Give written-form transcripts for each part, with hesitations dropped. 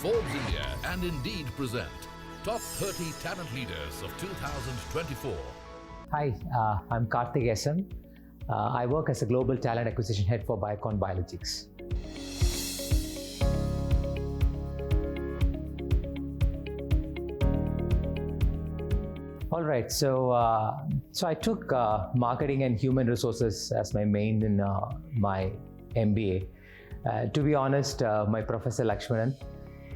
Forbes India and Indeed present Top 30 Talent Leaders of 2024. Hi, I'm Karthik SM. I work as a Global Talent Acquisition Head for Biocon Biologics. All right, so I took marketing and human resources as my main in my MBA. To be honest, my professor Lakshmanan,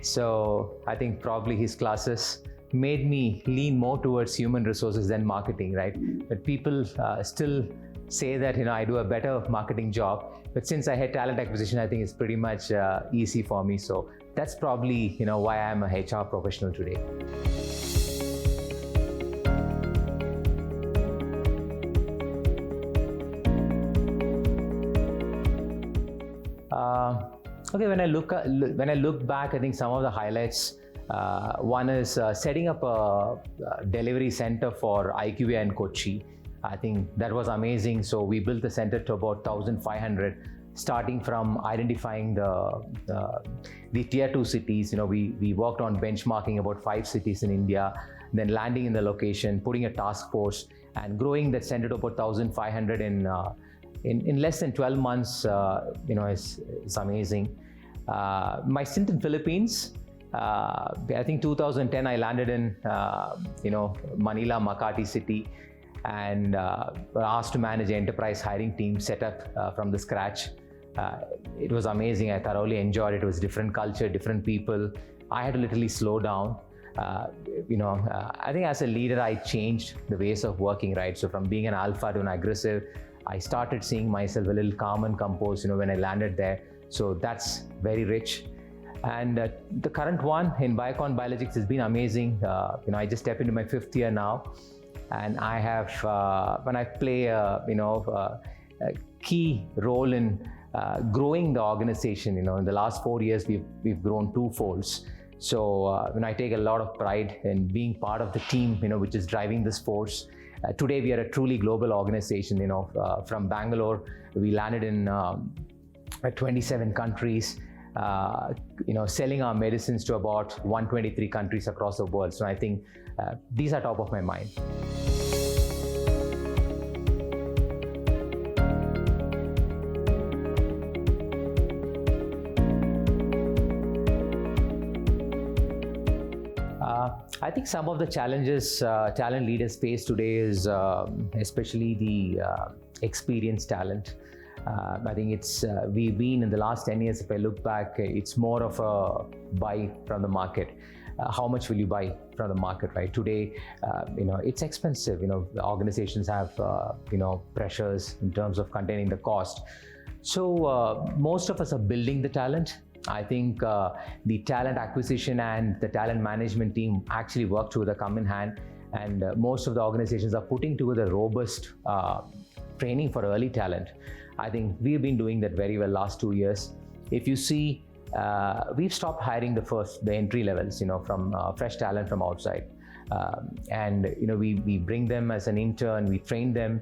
so I think probably his classes made me lean more towards human resources than marketing, right? But people still say that I do a better marketing job. But since I had talent acquisition, I think it's pretty much easy for me. So that's probably why I'm a HR professional today. Okay, when I look back, I think some of the highlights. One is setting up a delivery center for IQVIA in Kochi. I think that was amazing. So we built the center to about 1,500, starting from identifying the tier 2 cities. We worked on benchmarking about 5 cities in India, then landing in the location, putting a task force, and growing that center to about 1,500 in less than 12 months. It's amazing. My stint in Philippines. I think 2010 I landed in Manila, Makati city, and asked to manage an enterprise hiring team set up from the scratch. It was amazing. I thoroughly enjoyed it. It was different culture, different people. I had to literally slow down. I think as a leader I changed the ways of working, right? So from being an alpha to an aggressive, I started seeing myself a little calm and composed when I landed there. So that's very rich. And the current one in Biocon Biologics has been amazing. I just stepped into my 5th year now, and I have when I play a key role in growing the organization. In the last 4 years, we've grown 2-folds. So I take a lot of pride in being part of the team, which is driving this force. Today, we are a truly global organization. From Bangalore, we landed in 27 countries. Selling our medicines to about 123 countries across the world. So I think these are top of my mind. I think some of the challenges talent leaders face today is especially the experienced talent. I think we've been in the last 10 years, if I look back, it's more of a buy from the market. How much will you buy from the market, right? Today, it's expensive. The organizations have, pressures in terms of containing the cost. So most of us are building the talent. I think the talent acquisition and the talent management team actually work together, come in hand. And most of the organizations are putting together robust training for early talent. I think we've been doing that very well last 2 years. If you see, we've stopped hiring the entry levels, from fresh talent from outside. We bring them as an intern, we train them.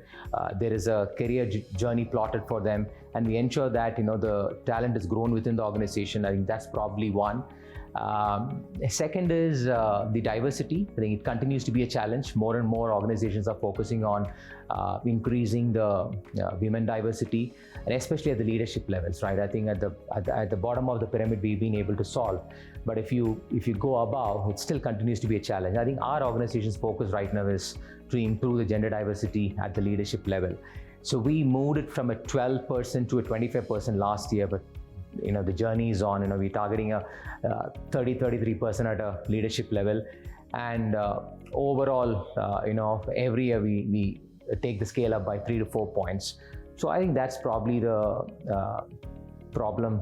There is a career journey plotted for them, and we ensure that the talent is grown within the organization. I think that's probably one. Second is the diversity. I think it continues to be a challenge. More and more organizations are focusing on increasing the women diversity, and especially at the leadership levels, right? I think at the bottom of the pyramid we've been able to solve, but if you go above, it still continues to be a challenge. I think our organization's focus right now is to improve the gender diversity at the leadership level. So we moved it from a 12% to a 25% last year, but the journey is on. We're targeting a 33% at a leadership level, and overall, every year we take the scale up by 3 to 4 points. So I think that's probably the problem,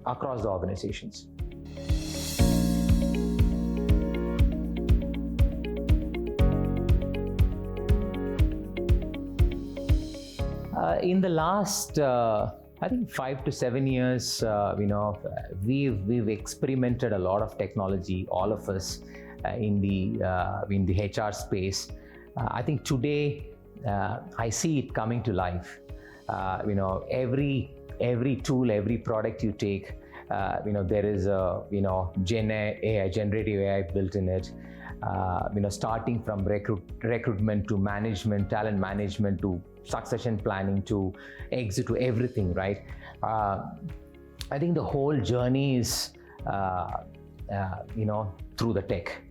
across the organizations. In the last I think 5 to 7 years, we've experimented a lot of technology, all of us, in the HR space. I think today I see it coming to life. Every tool, every product you take, There is a Gen AI, generative AI built in it. Starting from recruitment to management, talent management to succession planning to exit to everything, right? I think the whole journey is through the tech,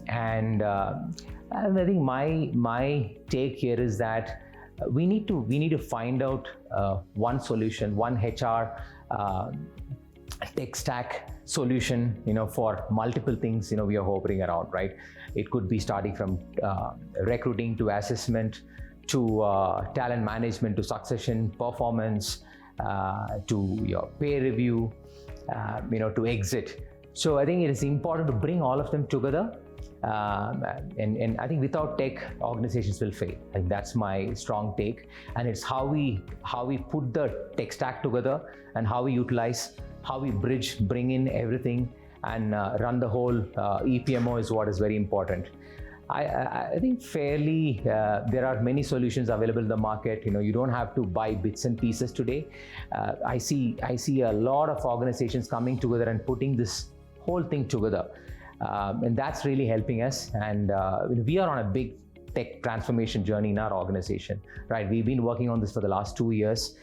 and I think my take here is that we need to find out one solution, one HR tech stack solution, for multiple things, we are hovering around, right? It could be starting from recruiting to assessment to talent management to succession, performance, to your peer review, to exit. So I think it is important to bring all of them together. And I think without tech, organizations will fail. I think that's my strong take. And it's how we put the tech stack together and how we utilize, how we bring in everything and run the whole EPMO is what is very important. I think fairly there are many solutions available in the market. You don't have to buy bits and pieces today. I see a lot of organizations coming together and putting this whole thing together. And that's really helping us. And we are on a big tech transformation journey in our organization, right? We've been working on this for the last 2 years.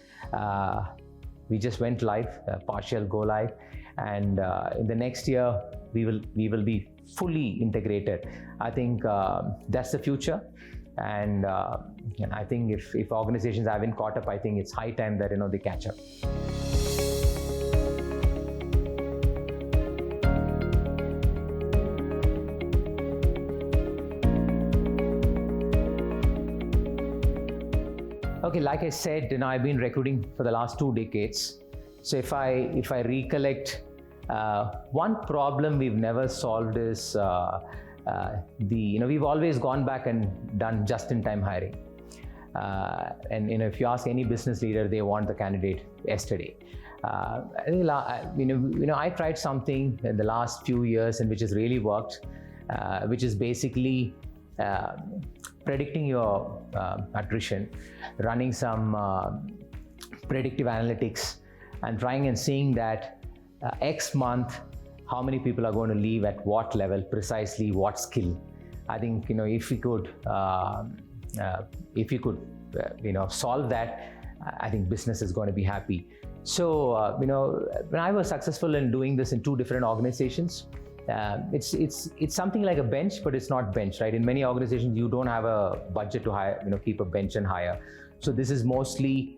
We just went live, partial go live, and in the next year we will be fully integrated. I think that's the future, and I think if organizations haven't caught up, I think it's high time that they catch up. Okay, like I said, I've been recruiting for the last 2 decades. So if I recollect, one problem we've never solved is we've always gone back and done just-in-time hiring. And if you ask any business leader, they want the candidate yesterday. I tried something in the last few years and which has really worked, which is basically predicting your attrition, running some predictive analytics, and trying and seeing that X month, how many people are going to leave at what level, precisely what skill. I think if we could solve that, I think business is going to be happy. So when I was successful in doing this in 2 different organizations, it's something like a bench, but it's not bench, right? In many organizations, you don't have a budget to hire, keep a bench and hire. So this is mostly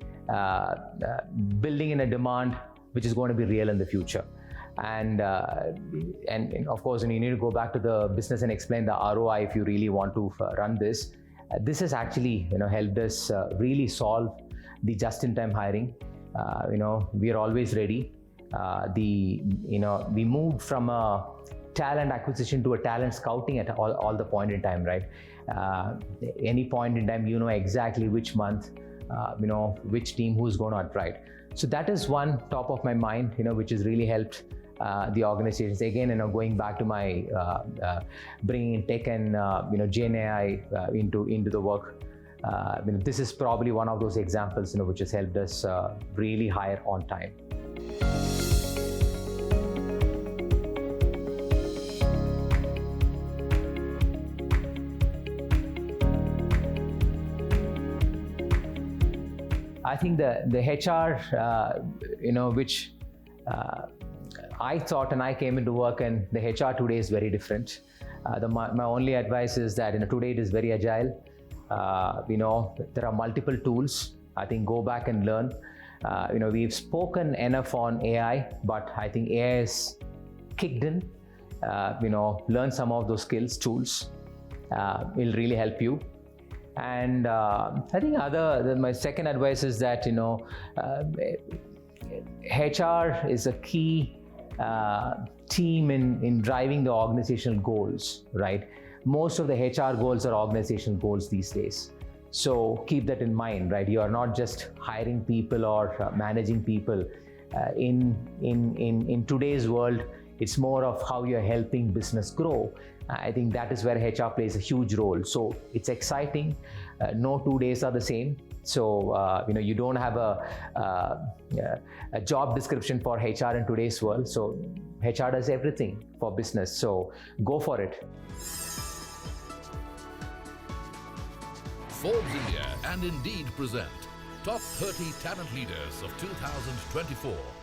building in a demand which is going to be real in the future. And of course, you need to go back to the business and explain the ROI if you really want to run this. This has actually helped us really solve the just-in-time hiring. We are always ready. We moved from a talent acquisition to a talent scouting at all the point in time, right? Any point in time, exactly which month, which team who's going to right. So that is one top of my mind, which has really helped the organizations. Again, going back to my bringing in tech and Gen AI into the work. This is probably one of those examples, which has helped us really hire on time. I think the HR, which I thought, and I came into work, and the HR today is very different. My only advice is that today it is very agile. There are multiple tools. I think go back and learn. We've spoken enough on AI, but I think AI is kicked in. Learn some of those skills, tools will really help you. And I think my second advice is that HR is a key team in driving the organizational goals, right? Most of the HR goals are organizational goals these days. So keep that in mind, right? You are not just hiring people or managing people. In today's world, it's more of how you're helping business grow. I think that is where HR plays a huge role. So it's exciting. No 2 days are the same. So you don't have a job description for HR in today's world. So HR does everything for business. So go for it. Forbes India and Indeed present Top 30 Talent Leaders of 2024.